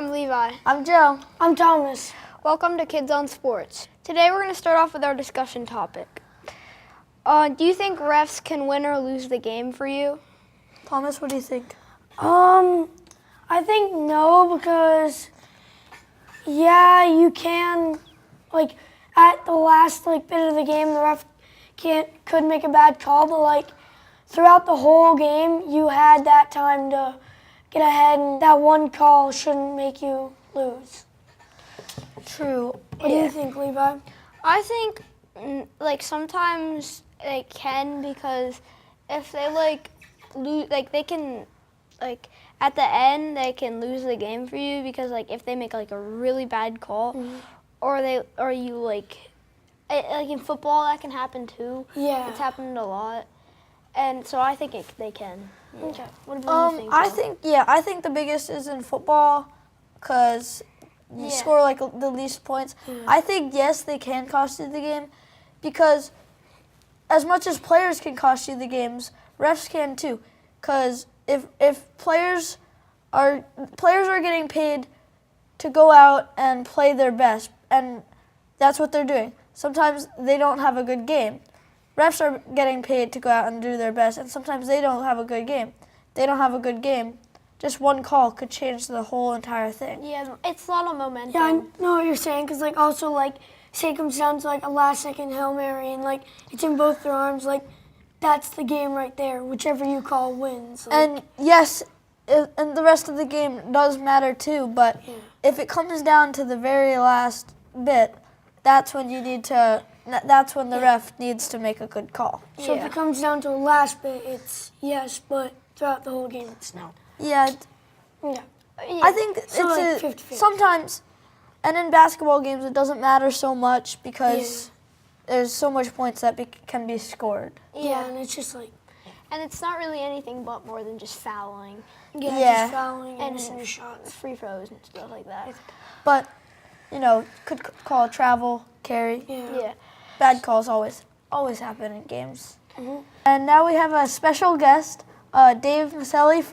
I'm Levi. I'm Joe. I'm Thomas. Welcome to Kids on Sports. Today we're going to start off with our discussion topic. Do you think refs can win or lose the game for you? Thomas, what do you think? I think no, because you can, at the last bit of the game, the ref could make a bad call, but throughout the whole game, you had that time to get ahead, and that one call shouldn't make you lose. True. What do you think, Levi? I think sometimes they can, because if they lose, they can at the end they can lose the game for you, because if they make a really bad call, or you in football that can happen too. Yeah. It's happened a lot, and so I think they can. Okay. What about you think? I think the biggest is in football, because you score the least points. Yeah. I think yes, they can cost you the game, because as much as players can cost you the games, refs can too. Because if players are getting paid to go out and play their best, and that's what they're doing. Sometimes they don't have a good game. Refs are getting paid to go out and do their best, and sometimes they don't have a good game. They don't have a good game. Just one call could change the whole entire thing. Yeah, it's a lot of momentum. Yeah, I know what you're saying, because also say it comes down to a last-second Hail Mary, and it's in both their arms, that's the game right there. Whichever you call wins. And yes, and the rest of the game does matter too, but if it comes down to the very last bit, that's when that's when the ref needs to make a good call. So if it comes down to the last bit, it's yes, but throughout the whole game, it's no. Yeah. Yeah. I think So it's 50-50. sometimes, and in basketball games it doesn't matter so much, because there's so much points that can be scored. Yeah, and it's just and it's not really anything but more than just fouling. just fouling and And missing your shots. Free throws and stuff like that. But, could call travel, carry. Yeah. Bad calls always happen in games. And now we have a special guest, Dave Miceli,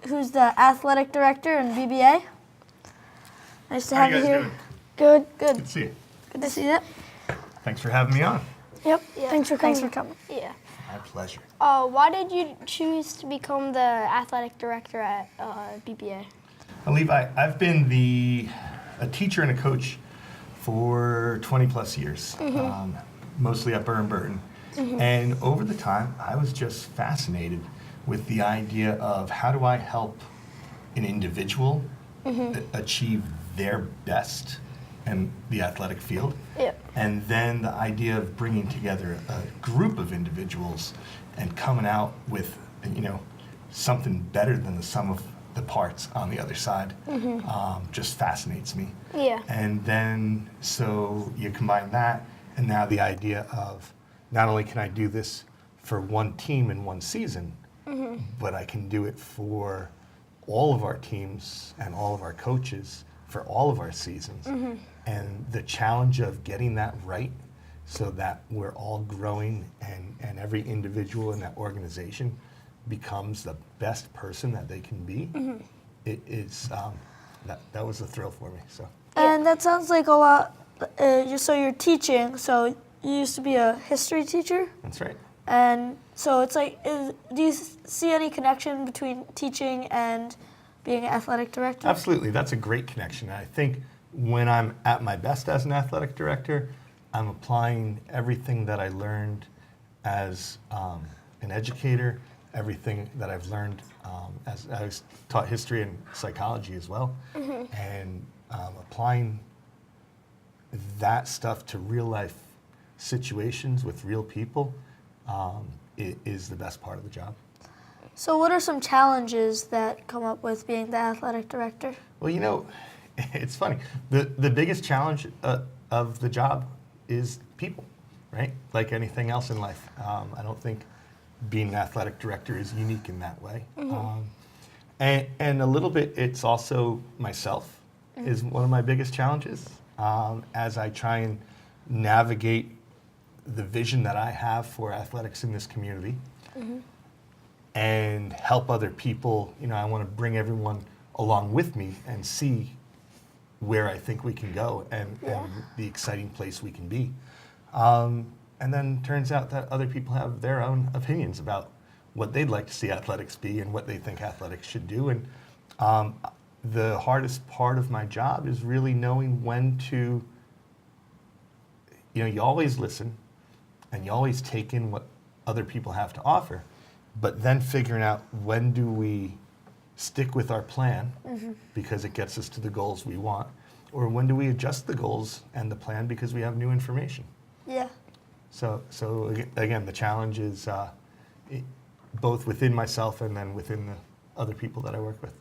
who's the athletic director in BBA. Nice to have you here. Doing? Good. Good to see you. Good to see you. Thanks for having me on. Yep. Yeah. Thanks for coming. Yeah. My pleasure. Why did you choose to become the athletic director at BBA? Well, Levi, I've been a teacher and a coach for 20 plus years, mostly at Burton. And over the time, I was just fascinated with the idea of how do I help an individual achieve their best in the athletic field. Yep. And then the idea of bringing together a group of individuals and coming out with, something better than the sum of the parts on the other side just fascinates me. Yeah. And then, so you combine that, and now the idea of not only can I do this for one team in one season, but I can do it for all of our teams and all of our coaches for all of our seasons. And the challenge of getting that right so that we're all growing and every individual in that organization becomes the best person that they can be, it is, that was a thrill for me. So. And that sounds like a lot. So you're teaching. So you used to be a history teacher. That's right. And so it's do you see any connection between teaching and being an athletic director? Absolutely, that's a great connection. I think when I'm at my best as an athletic director, I'm applying everything that I learned as an educator, everything that I've learned as I was taught history and psychology as well, and applying that stuff to real life situations with real people is the best part of the job. So what are some challenges that come up with being the athletic director? Well, it's funny. The biggest challenge of the job is people, right? Like anything else in life. I don't think being an athletic director is unique in that way. And a little bit, it's also myself is one of my biggest challenges as I try and navigate the vision that I have for athletics in this community and help other people. I want to bring everyone along with me and see where I think we can go and the exciting place we can be. And then turns out that other people have their own opinions about what they'd like to see athletics be and what they think athletics should do. And the hardest part of my job is really knowing when to, you always listen and you always take in what other people have to offer, but then figuring out when do we stick with our plan because it gets us to the goals we want, or when do we adjust the goals and the plan because we have new information. Yeah. So again, the challenge is both within myself and then within the other people that I work with.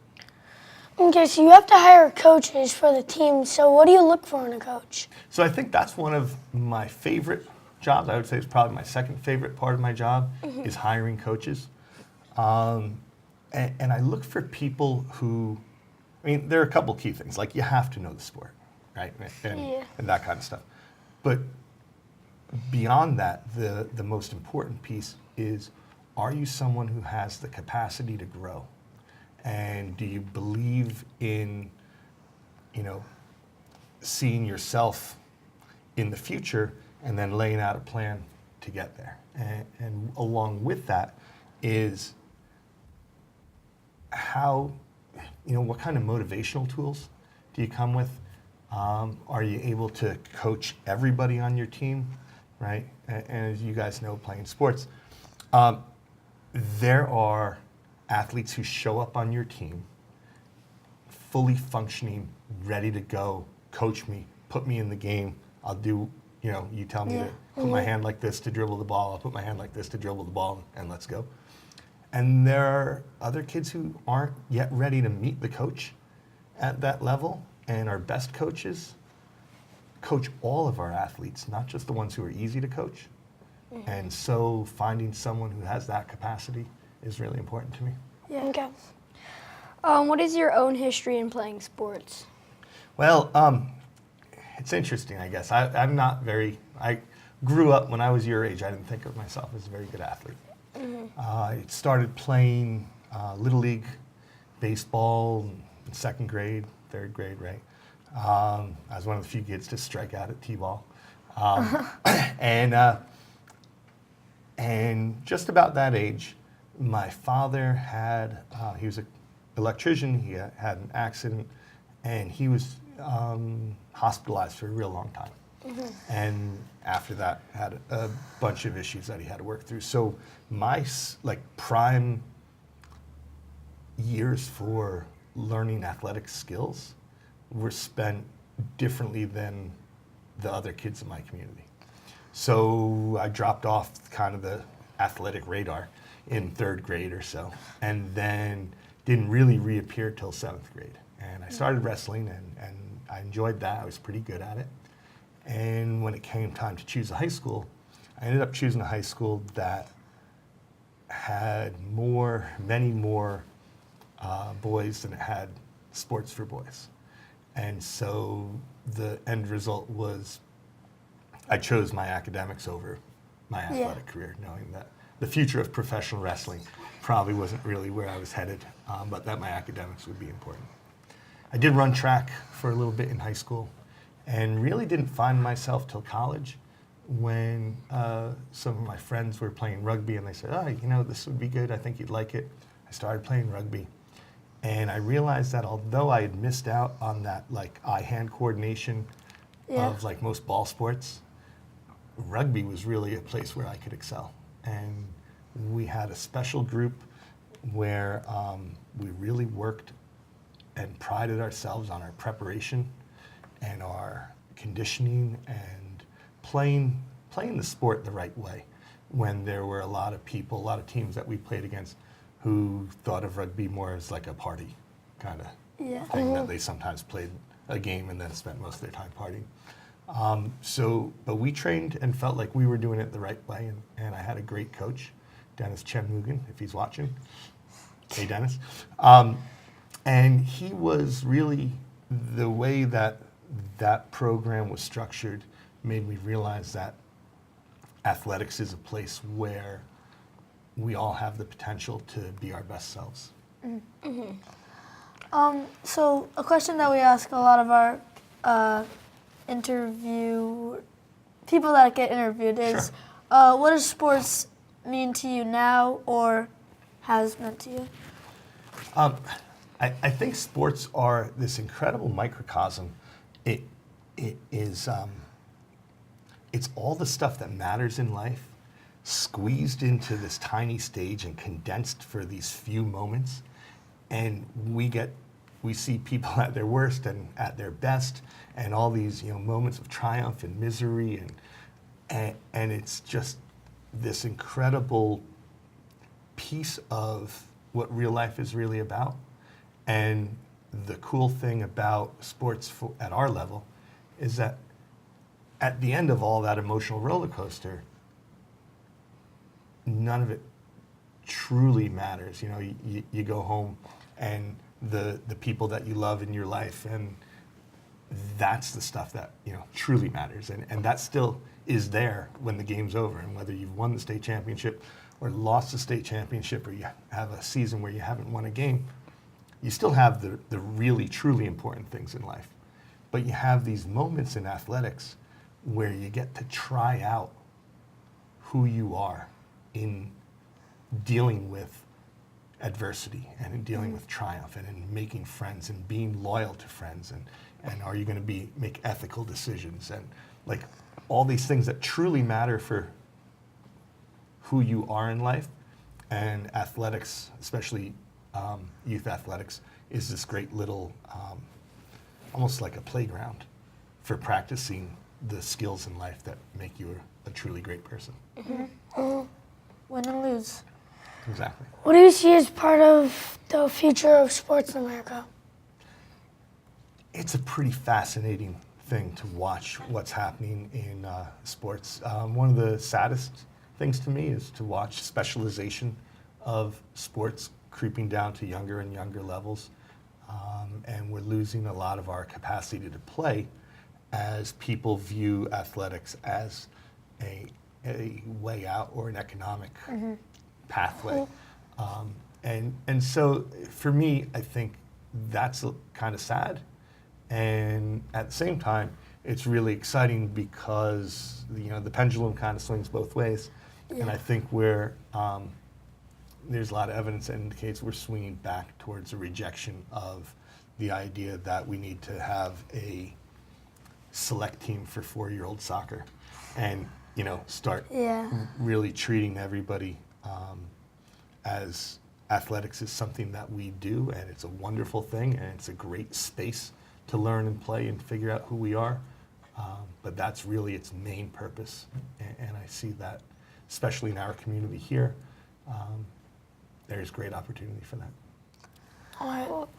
Okay, so you have to hire coaches for the team. So what do you look for in a coach? So I think that's one of my favorite jobs. I would say it's probably my second favorite part of my job is hiring coaches. And I look for people who, there are a couple key things. Like you have to know the sport, right? And that kind of stuff. But beyond that, the most important piece is, are you someone who has the capacity to grow? And do you believe in, seeing yourself in the future and then laying out a plan to get there? And along with that is how, what kind of motivational tools do you come with? Are you able to coach everybody on your team, right? And as you guys know, playing sports, there are athletes who show up on your team fully functioning, ready to go, coach me, put me in the game. I'll do, you tell me to put my hand like this to dribble the ball, I'll put my hand like this to dribble the ball, and let's go. And there are other kids who aren't yet ready to meet the coach at that level, and our best coaches coach all of our athletes, not just the ones who are easy to coach. And so finding someone who has that capacity is really important to me. Yeah. Okay. What is your own history in playing sports? Well, it's interesting, I guess. I grew up, when I was your age, I didn't think of myself as a very good athlete. I started playing Little League baseball in second grade, third grade, right? I was one of the few kids to strike out at T-ball. And just about that age, my father had, he was an electrician, he had an accident, and he was hospitalized for a real long time. And after that, had a bunch of issues that he had to work through. So my prime years for learning athletic skills were spent differently than the other kids in my community. So I dropped off kind of the athletic radar in third grade or so, and then didn't really reappear till seventh grade. And I started wrestling, and I enjoyed that. I was pretty good at it. And when it came time to choose a high school, I ended up choosing a high school that had many more boys than it had sports for boys. And so the end result was I chose my academics over my athletic career, knowing that the future of professional wrestling probably wasn't really where I was headed, but that my academics would be important. I did run track for a little bit in high school and really didn't find myself till college when some of my friends were playing rugby and they said, this would be good, I think you'd like it. I started playing rugby. And I realized that although I had missed out on that eye-hand coordination of most ball sports, rugby was really a place where I could excel. And we had a special group where we really worked and prided ourselves on our preparation and our conditioning and playing the sport the right way, when there were a lot of teams that we played against who thought of rugby more as like a party kind of thing, that they sometimes played a game and then spent most of their time partying. But we trained and felt like we were doing it the right way, and I had a great coach, Dennis Chen-Mugen, if he's watching. Hey, Dennis. And he was really, the way that program was structured made me realize that athletics is a place where we all have the potential to be our best selves. So a question that we ask a lot of our interview people that get interviewed is, what does sports mean to you now or has meant to you? I think sports are this incredible microcosm. It is it's all the stuff that matters in life squeezed into this tiny stage and condensed for these few moments, and we see people at their worst and at their best, and all these moments of triumph and misery, and it's just this incredible piece of what real life is really about. And the cool thing about sports at our level is that at the end of all that emotional roller coaster, none of it truly matters. You go home and the people that you love in your life, and that's the stuff that truly matters, and that still is there when the game's over. And whether you've won the state championship or lost the state championship, or you have a season where you haven't won a game, you still have the really truly important things in life. But you have these moments in athletics where you get to try out who you are in dealing with adversity and in dealing with triumph and in making friends and being loyal to friends, and are you going to make ethical decisions, and like all these things that truly matter for who you are in life. And athletics, especially youth athletics, is this great little almost like a playground for practicing the skills in life that make you a truly great person. Win and lose. Exactly. What do you see as part of the future of sports in America? It's a pretty fascinating thing to watch what's happening in sports. One of the saddest things to me is to watch specialization of sports creeping down to younger and younger levels. And we're losing a lot of our capacity to play as people view athletics as a way out or an economic pathway. And so for me, I think that's kind of sad. And at the same time, it's really exciting because the pendulum kind of swings both ways. Yeah. And I think there's a lot of evidence that indicates we're swinging back towards a rejection of the idea that we need to have a select team for 4-year-old soccer, and start really treating everybody as athletics is something that we do, and it's a wonderful thing, and it's a great space to learn and play and figure out who we are. But that's really its main purpose, and I see that, especially in our community here, there's great opportunity for that. All right. Well,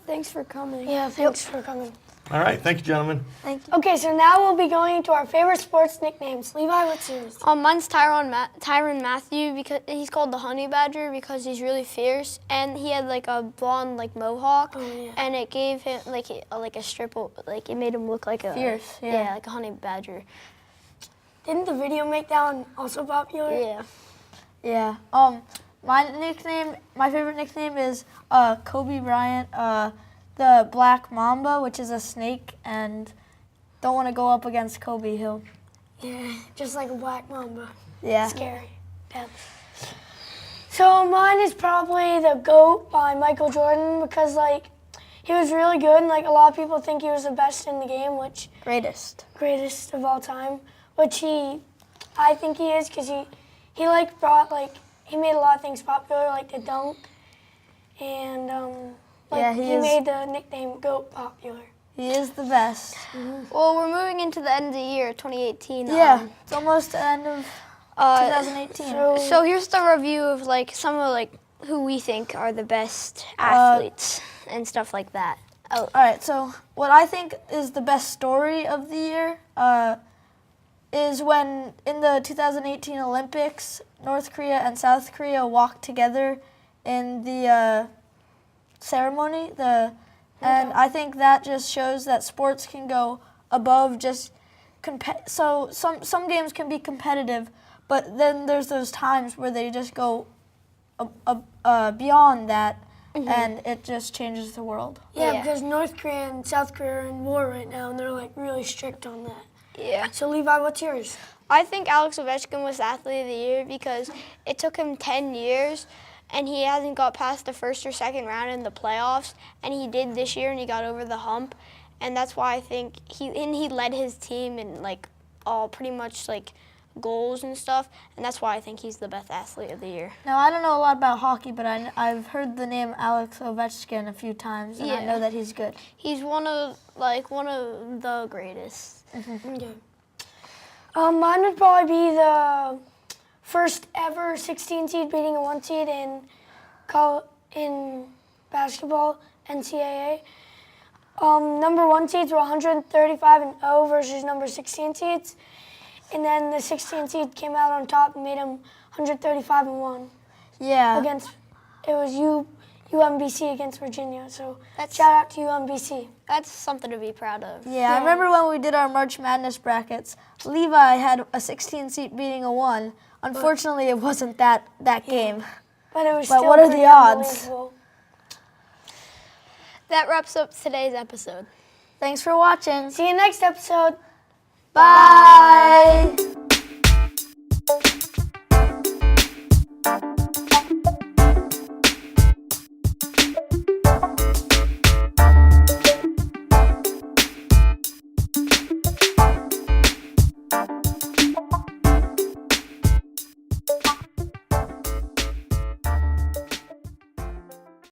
thanks for coming. Yeah, thanks for coming. All right, thank you, gentlemen. Thank you. Okay, so now we'll be going into our favorite sports nicknames. Levi, what's yours? Mine's Tyron Matthew, because he's called the Honey Badger because he's really fierce, and he had like a blonde mohawk, and it gave him like a strip of, it made him look like a fierce, like a honey badger. Didn't the video make that one also popular? Yeah. Yeah. My favorite nickname is Kobe Bryant, the Black Mamba, which is a snake, and don't want to go up against Kobe. Yeah, just like a black mamba. Yeah. Scary. Yeah. So mine is probably the GOAT by Michael Jordan because he was really good, and a lot of people think he was the best in the game, which Greatest of all time, which I think he is, because he made a lot of things popular, like the dunk, and he made the nickname GOAT popular. He is the best. Well, we're moving into the end of the year, 2018. Yeah, it's almost the end of 2018. So here's the review of some of who we think are the best athletes and stuff like that. All right, so what I think is the best story of the year is when in the 2018 Olympics, North Korea and South Korea walked together in the ceremony. And I think that just shows that sports can go above just so some games can be competitive, but then there's those times where they just go beyond that, and it just changes the world. Yeah, Yeah. because North Korea and South Korea are in war right now, and they're like really strict on that. Yeah. So Levi, what's yours? I think Alex Ovechkin was Athlete of the Year because it took him 10 years and he hasn't got past the first or second round in the playoffs, and he did this year and he got over the hump, and that's why I think he led his team in like all pretty much like goals and stuff, and that's why I think he's the best Athlete of the Year. Now, I don't know a lot about hockey, but I've heard the name Alex Ovechkin a few times, and I Yeah. know that he's good. He's one of the greatest. Okay. Mine would probably be the first ever 16 seed beating a 1 seed in basketball, NCAA. Number 1 seeds were 135-0 versus number 16 seeds. And then the 16 seed came out on top and made them 135-1 Yeah. against, it was UMBC against Virginia. So That's- shout out to UMBC. That's something to be proud of. Yeah, I remember when we did our March Madness brackets, Levi had a 16 seat beating a 1. Unfortunately, it wasn't that game. But it was But still what are the pretty odds? unbelievable. That wraps up today's episode. Thanks for watching. See you next episode. Bye.